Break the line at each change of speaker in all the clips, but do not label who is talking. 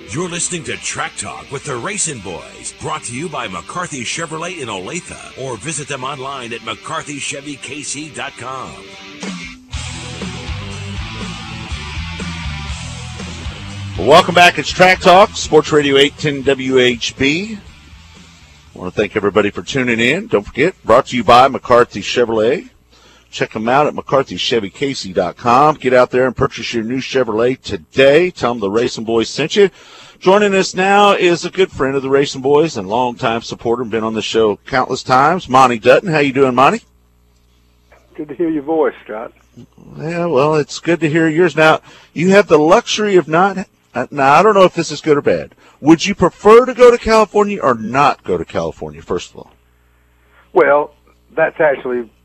You're listening to Track Talk with the RacinBoys, brought to you by McCarthy Chevrolet in Olathe, or visit them online at McCarthyChevyKC.com.
Welcome back. It's Track Talk, Sports Radio 810 WHB. I want to thank everybody for tuning in. Don't forget, brought to you by McCarthy Chevrolet. Check them out at McCarthyChevyKC.com. Get out there and purchase your new Chevrolet today. Tell them the RacinBoys sent you. Joining us now is a good friend of the RacinBoys and longtime supporter, been on the show countless times, Monte Dutton. How you doing, Monte?
Good to hear your voice, Scott.
Yeah, well, it's good to hear yours. Now, you have the luxury of not – now, I don't know if this is good or bad. Would you prefer to go to California or not go to California, first of all?
Well, that's actually –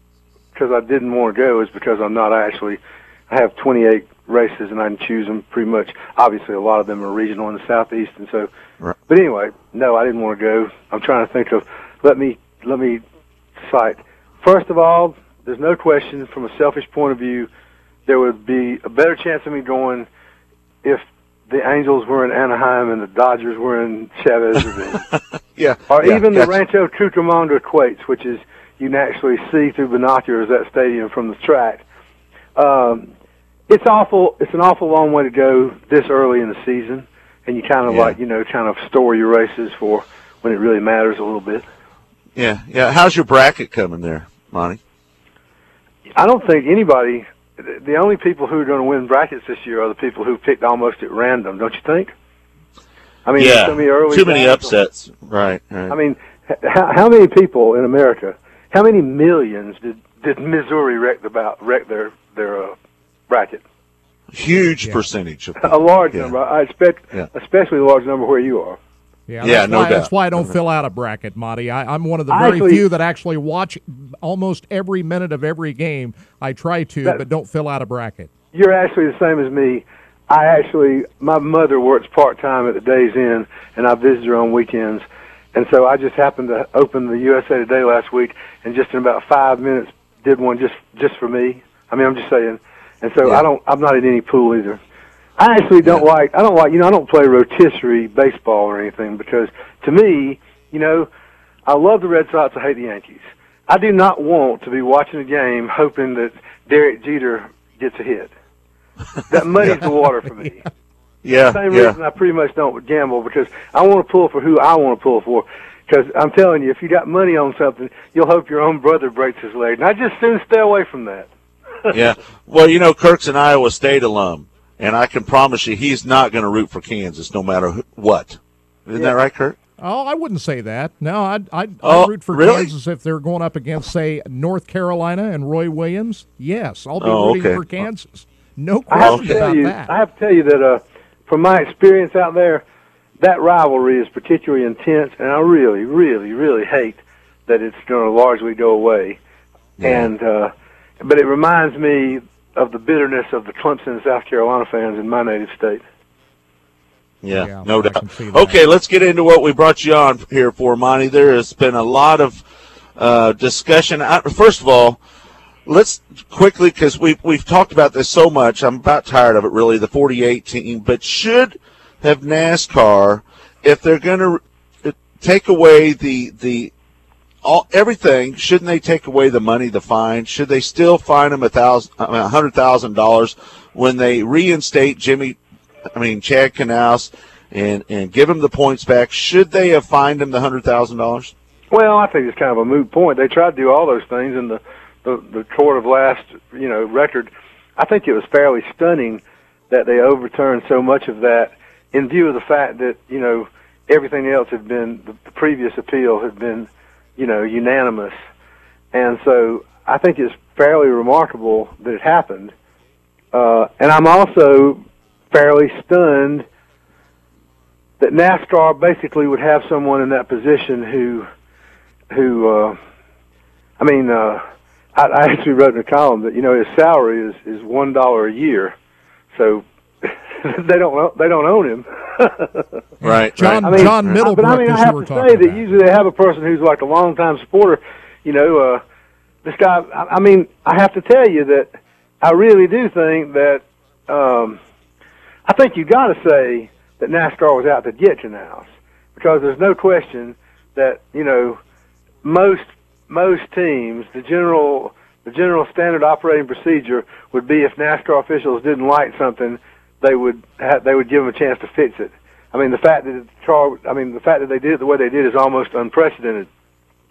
because I didn't want to go is because I'm not actually – I have 28 races and I can choose them pretty much. Obviously, a lot of them are regional in the Southeast. And so,
right.
But anyway, no, I didn't want to go. I'm trying to think of – let me cite. First of all, there's no question from a selfish point of view, there would be a better chance of me going if the Angels were in Anaheim and the Dodgers were in Chavez Ravine.
Yeah.
Or
yeah,
even
gotcha.
the Rancho Cucamonga Equates, which is – you can actually see through binoculars that stadium from the track. It's awful. It's an awful long way to go this early in the season, and you kind of kind of store your races for when it really matters a little bit.
Yeah, yeah. How's your bracket coming there, Monty?
I don't think anybody. The only people who are going to win brackets this year are the people who picked almost at random. Don't you think? I mean,
yeah.
So many
too many upsets. Right.
I mean, how many people in America? How many millions did Missouri wreck their bracket?
Huge percentage.
A large number. I expect, especially a large number where you are.
Yeah,
no doubt.
That's why I don't fill out a bracket, Monty. I'm one of the very few that actually watch almost every minute of every game. I try to, but don't fill out a bracket.
You're actually the same as me. My mother works part-time at the Days Inn, and I visit her on weekends. And so I just happened to open the USA Today last week, and just in about 5 minutes did one just for me. I mean, I'm just saying. And so I'm not in any pool either. I actually don't I don't play rotisserie baseball or anything because to me, I love the Red Sox, I hate the Yankees. I do not want to be watching a game hoping that Derek Jeter gets a hit. That muddies the water for me.
Yeah,
Same reason I pretty much don't gamble because I want to pull for who I want to pull for. Because I'm telling you, if you got money on something, you'll hope your own brother breaks his leg. And I just soon stay away from that.
Yeah. Well, Kirk's an Iowa State alum, and I can promise you he's not going to root for Kansas no matter what. Isn't that right, Kirk?
Oh, I wouldn't say that. No, I'd root for Kansas if they're going up against, say, North Carolina and Roy Williams. Yes, I'll be rooting for Kansas. No question about that.
I have to tell you that from my experience out there, that rivalry is particularly intense, and I really, really, really hate that it's going to largely go away. Yeah. But it reminds me of the bitterness of the Clemson and South Carolina fans in my native state.
Yeah, no doubt. Okay, let's get into what we brought you on here for, Monty. There has been a lot of discussion. First of all, let's quickly, because we've talked about this so much, I'm about tired of it, really, the 48 team, but should have NASCAR, if they're going to take away everything, shouldn't they take away the money, the fine? Should they still fine them $100,000 when they reinstate Chad Knaus and give him the points back? Should they have fined him the $100,000?
Well, I think it's kind of a moot point. They tried to do all those things in the court of last, record. I think it was fairly stunning that they overturned so much of that in view of the fact that, everything else had been, the previous appeal had been, unanimous. And so I think it's fairly remarkable that it happened. And I'm also fairly stunned that NASCAR basically would have someone in that position who I actually wrote in a column that, his salary is $1 a year. So they don't own him.
Right. John Middlebrook.
But I have to say that usually they have a person who's like a longtime supporter. This guy. I have to tell you that I really do think that. I think you got to say that NASCAR was out to get Canals, because there's no question that, you know, most teams, the general standard operating procedure would be, if NASCAR officials didn't like something, they would give them a chance to fix it. I mean, the fact that they did it the way they did is almost unprecedented.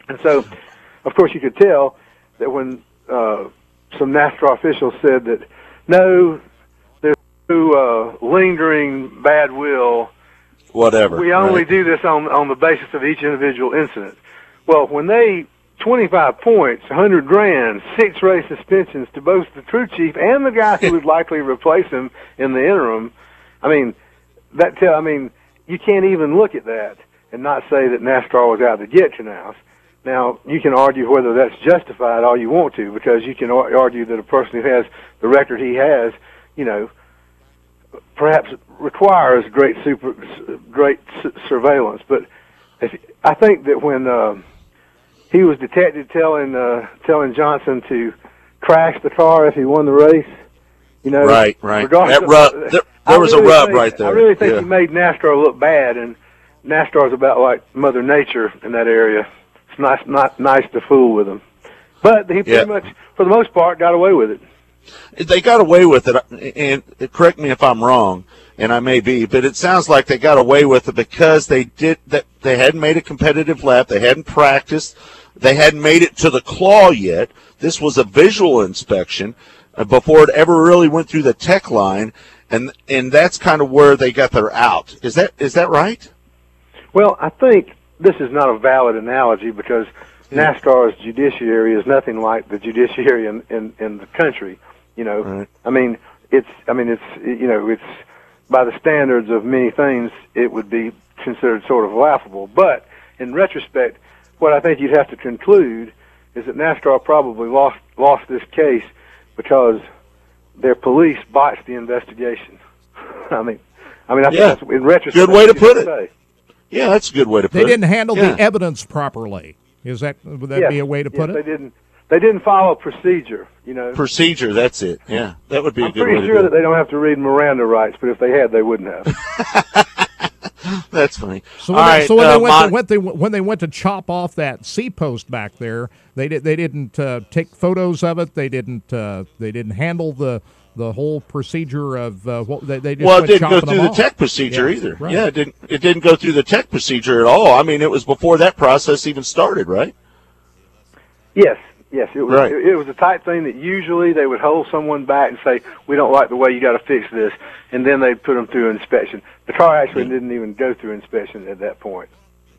And so, of course, you could tell that when some NASCAR officials said that, no, there's no lingering bad will.
Whatever.
We only do this on the basis of each individual incident. Well, when they 25 points, $100,000, 6 race suspensions to both the crew chief and the guy who would likely replace him in the interim, I mean, you can't even look at that and not say that NASCAR was out to get Canals. Now, you can argue whether that's justified all you want to, because you can argue that a person who has the record he has, you know, perhaps requires great surveillance. But I think that when he was detected telling Johnson to crash the car if he won the race, you know,
right. There was a rub right there.
I really think he made NASCAR look bad, and NASCAR is about like Mother Nature in that area. It's not nice to fool with him, but he pretty much, for the most part, got away with it.
They got away with it, and correct me if I'm wrong, and I may be, but it sounds like they got away with it because they hadn't made a competitive lap, they hadn't practiced, they hadn't made it to the claw yet. This was a visual inspection before it ever really went through the tech line, and that's kind of where they got their out. Is that right?
Well, I think this is not a valid analogy, because NASCAR's judiciary is nothing like the judiciary in the country. You know, right. I mean, it's you know, it's by the standards of many things, it would be considered sort of laughable. But in retrospect, what I think you'd have to conclude is that NASCAR probably lost this case because their police botched the investigation. I think that's, in retrospect,
good way to put it. Yeah, that's a good way to put it.
They didn't handle the evidence properly. Would that be a way to put it?
They didn't follow procedure, you know.
Procedure, that's it. Yeah, that would be a good way to do it.
I'm pretty sure that they don't have to read Miranda rights, but if they had, they wouldn't have.
That's funny.
So when they went to chop off that C post back there, they didn't take photos of it. They didn't handle the whole procedure of they just
it didn't go through the tech procedure either. Right. Yeah, it didn't go through the tech procedure at all. I mean, it was before that process even started, right?
Yes, it was. Right. It was a type thing that usually they would hold someone back and say, "We don't like the way you got to fix this," and then they'd put them through inspection. The car actually didn't even go through inspection at that point.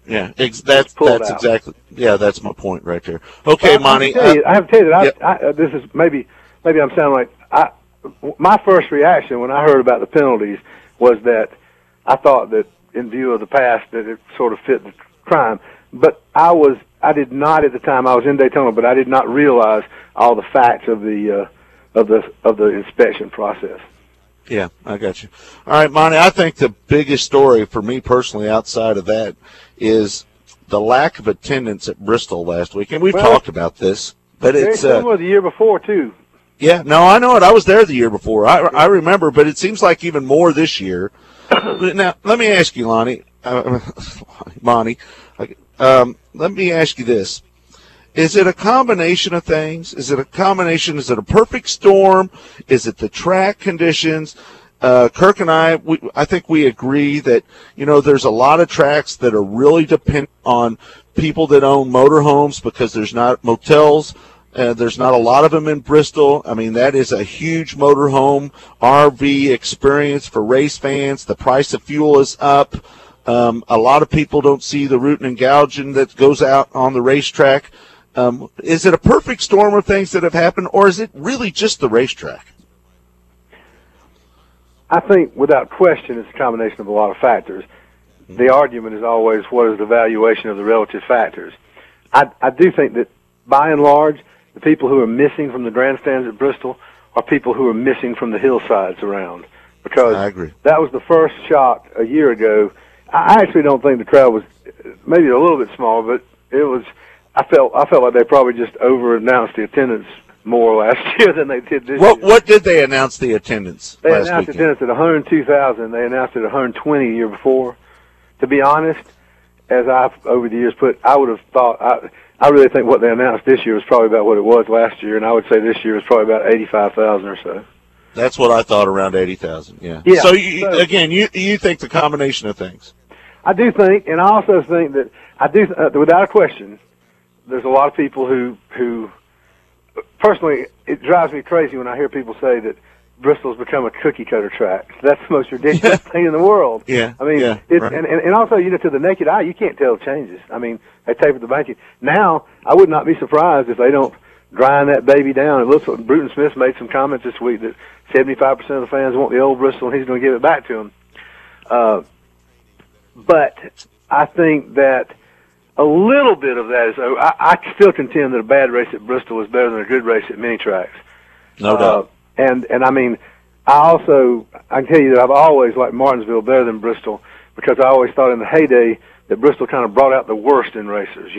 Yeah, that's exactly. Yeah, that's my point right there. Okay, Monty.
I have to tell you that this is maybe I'm sounding like my first reaction when I heard about the penalties was that I thought that, in view of the past, that it sort of fit the crime. But I did not at the time. I was in Daytona, but I did not realize all the facts of the inspection process.
Yeah, I got you. All right, Monty, I think the biggest story for me personally outside of that is the lack of attendance at Bristol last week. And we've talked about this, but it's
similar the year before, too.
Yeah, no, I know it. I was there the year before. I remember, but it seems like even more this year. Now, let me ask you, Monty, let me ask you this. Is it a combination of things? Is it a perfect storm? Is it the track conditions? Kirk and I think we agree that, you know, there's a lot of tracks that are really dependent on people that own motorhomes because there's not motels. There's not a lot of them in Bristol. I mean, that is a huge motorhome RV experience for race fans. The price of fuel is up. A lot of people don't see the rooting and gouging that goes out on the racetrack. Is it a perfect storm of things that have happened, or is it really just the racetrack?
I think, without question, it's a combination of a lot of factors. The argument is always, what is the valuation of the relative factors? I do think that, by and large, the people who are missing from the grandstands at Bristol are people who are missing from the hillsides around. Because
I agree.
That was the first shock a year ago. I actually don't think the crowd was maybe a little bit small, but it was. I felt like they probably just over-announced the attendance more last year than they did this
year.
Year.
What did they announce the attendance
They
last
announced
weekend?
attendance at 102,000. They announced it at 120 the year before. To be honest, as I've over the years put, I would have thought, I really think what they announced this year was probably about what it was last year, and I would say this year was probably about 85,000 or so.
That's what I thought, around 80,000, yeah.
Yeah.
So, again, you think the combination of things.
I do think, and I also think that, without a question, there's a lot of people who, personally, it drives me crazy when I hear people say that Bristol's become a cookie cutter track. That's the most ridiculous thing in the world.
Yeah.
I mean,
right.
and also, to the naked eye, you can't tell changes. I mean, they tapered the banking. Now, I would not be surprised if they don't grind that baby down. It looks like Bruton Smith made some comments this week that 75% of the fans want the old Bristol, and he's going to give it back to them. But I think that a little bit of that is, I still contend that a bad race at Bristol is better than a good race at many tracks.
No doubt.
And I mean, I can tell you that I've always liked Martinsville better than Bristol, because I always thought in the heyday that Bristol kind of brought out the worst in racers,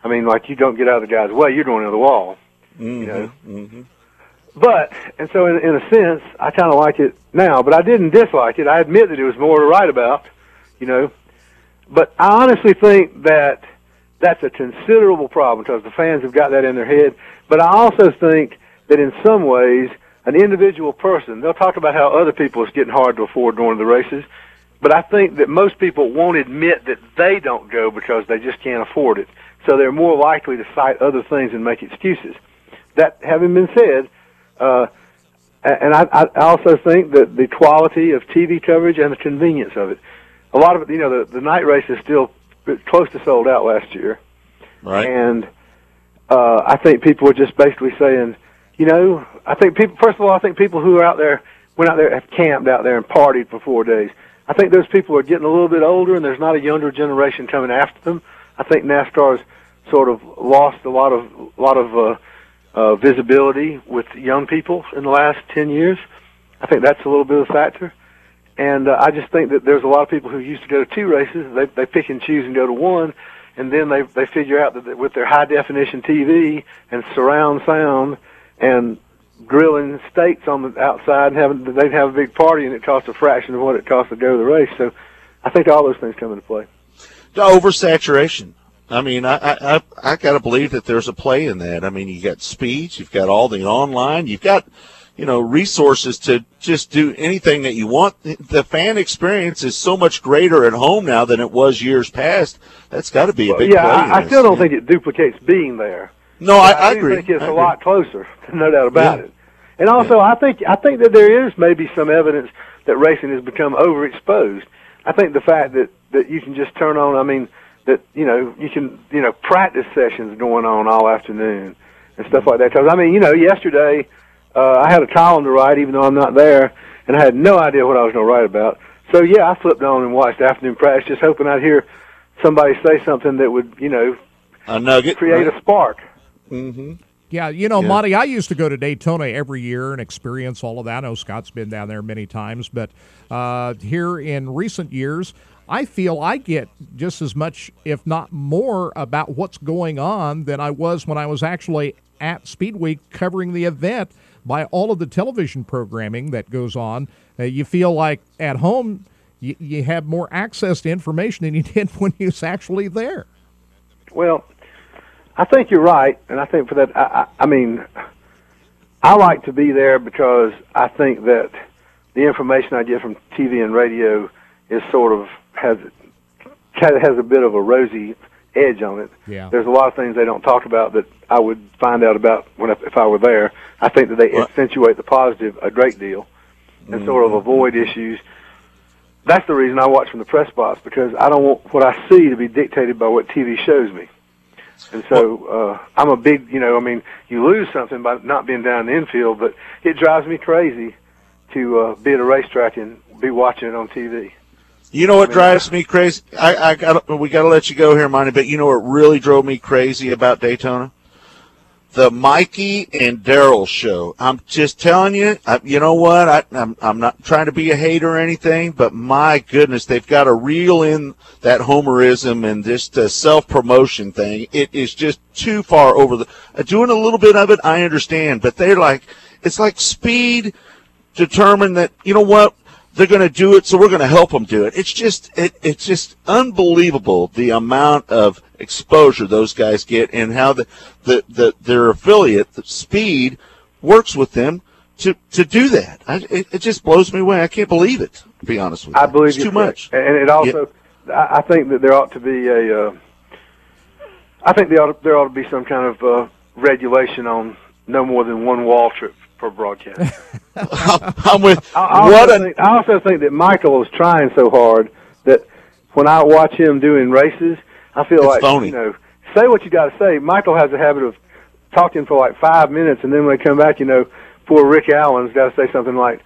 I mean, like, you don't get out of the guy's way, you're going into the wall,
Mm-hmm.
But, and so in a sense, I kind of like it now, but I didn't dislike it. I admit that it was more to write about, But I honestly think that that's a considerable problem, because the fans have got that in their head. But I also think that in some ways, an individual person, they'll talk about how other people it's getting hard to afford going to the races, but I think that most people won't admit that they don't go because they just can't afford it. So they're more likely to cite other things and make excuses. That having been said, and I also think that the quality of TV coverage and the convenience of it, a lot of it, the night race is still close to sold out last year.
Right.
And I think people are just basically saying, I think people who are out there, went out there, have camped out there and partied for 4 days. I think those people are getting a little bit older, and there's not a younger generation coming after them. I think NASCAR's sort of lost a lot of visibility with young people in the last 10 years. I think that's a little bit of a factor. And I just think that there's a lot of people who used to go to 2 races. They pick and choose and go to 1, and then they figure out that with their high-definition TV and surround sound and grilling steaks on the outside, and they'd have a big party, and it costs a fraction of what it costs to go to the race. So I think all those things come into play.
The oversaturation. I mean, I got to believe that there's a play in that. I mean, you got speeds, you've got all the online, you've got, resources to just do anything that you want. The fan experience is so much greater at home now than it was years past. That's got to be a big play.
Yeah, I still don't think it duplicates being there.
No, I agree.
I think it's a lot closer, no doubt about it. And also, I think that there is maybe some evidence that racing has become overexposed. I think the fact that you can just turn on, I mean, that, you can, practice sessions going on all afternoon and stuff like that. Because, I mean, yesterday I had a column to write, even though I'm not there, and I had no idea what I was going to write about. So, yeah, I flipped on and watched afternoon practice, just hoping I'd hear somebody say something that would,
a nugget,
create a spark.
Mm-hmm.
Yeah, Monty, I used to go to Daytona every year and experience all of that. I know Scott's been down there many times, but here in recent years, I feel I get just as much, if not more, about what's going on than I was when I was actually at Speed Week covering the event by all of the television programming that goes on. You feel like at home you have more access to information than you did when you was actually there.
Well, I think you're right, and I think for that, I mean, I like to be there because I think that the information I get from TV and radio is sort of has a bit of a rosy edge on it.
Yeah.
There's a lot of things they don't talk about that I would find out about if I were there. I think that they accentuate the positive a great deal and sort of avoid issues. That's the reason I watch from the press box, because I don't want what I see to be dictated by what TV shows me. And so I'm a big, I mean, you lose something by not being down in the infield, but it drives me crazy to be at a racetrack and be watching it on TV.
You know what drives me crazy? We got to let you go here, Monty, but you know what really drove me crazy about Daytona? the Mikey and Daryl show. I'm just telling you, you know what? I'm not trying to be a hater or anything, but my goodness, they've got to reel in that homerism and this self-promotion thing. It is just too far over the doing a little bit of it, I understand, but they're like, it's like Speed determined that, you know what? They're going to do it, so we're going to help them do it. It's just unbelievable the amount of exposure those guys get and how their affiliate, the Speed, works with them to do that. It just blows me away. I can't believe it, to be honest with you.
I believe
it's too much.
And it also, I think that there ought to be there ought to be some kind of regulation on no more than one wall trip per broadcast.
I'm with.
I also think that Michael is trying so hard that when I watch him doing races, I feel like
phony.
Say what you got to say. Michael has a habit of talking for like 5 minutes, and then when they come back, poor Rick Allen's got to say something like,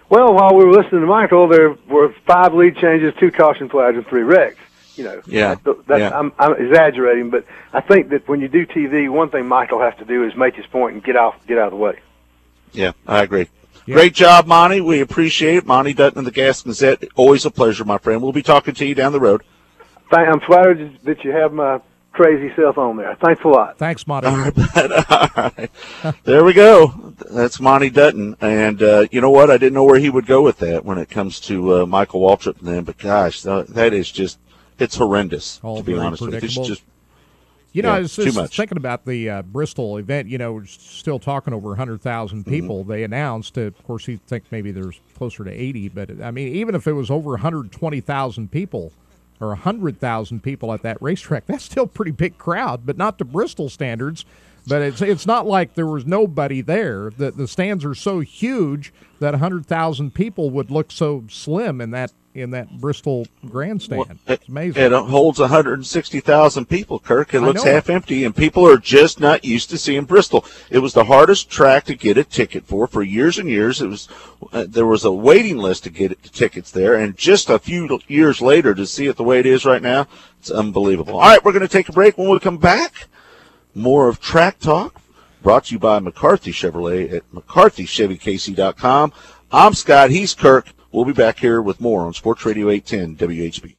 "Well, while we were listening to Michael, there were 5 lead changes, 2 caution flags, and 3 wrecks." I'm exaggerating, but I think that when you do TV, one thing Michael has to do is make his point and get out of the way.
Yeah, I agree. Yeah. Great job, Monty. We appreciate it. Monte Dutton and the Gaston Gazette. Always a pleasure, my friend. We'll be talking to you down the road.
I'm flattered that you have my crazy self on there. Thanks a lot.
Thanks, Monty.
All right. There we go. That's Monte Dutton. And you know what? I didn't know where he would go with that when it comes to Michael Waltrip and them. But, gosh, that is just – it's horrendous, to be honest with you. It's just –
I was just thinking about the Bristol event. We're still talking over 100,000 people. Mm-hmm. They announced, of course, you think maybe there's closer to 80, but, I mean, even if it was over 120,000 people or 100,000 people at that racetrack, that's still a pretty big crowd, but not to Bristol standards. But it's not like there was nobody there. The stands are so huge that 100,000 people would look so slim in that Bristol grandstand. It's amazing.
It holds 160,000 people, Kirk. It looks half empty, and people are just not used to seeing Bristol. It was the hardest track to get a ticket for years and years. It was there was a waiting list to get tickets there, and just a few years later to see it the way it is right now, it's unbelievable. All right, we're going to take a break. When we come back, more of Track Talk, brought to you by McCarthy Chevrolet at McCarthyChevyKC.com. I'm Scott. He's Kirk. We'll be back here with more on Sports Radio 810 WHB.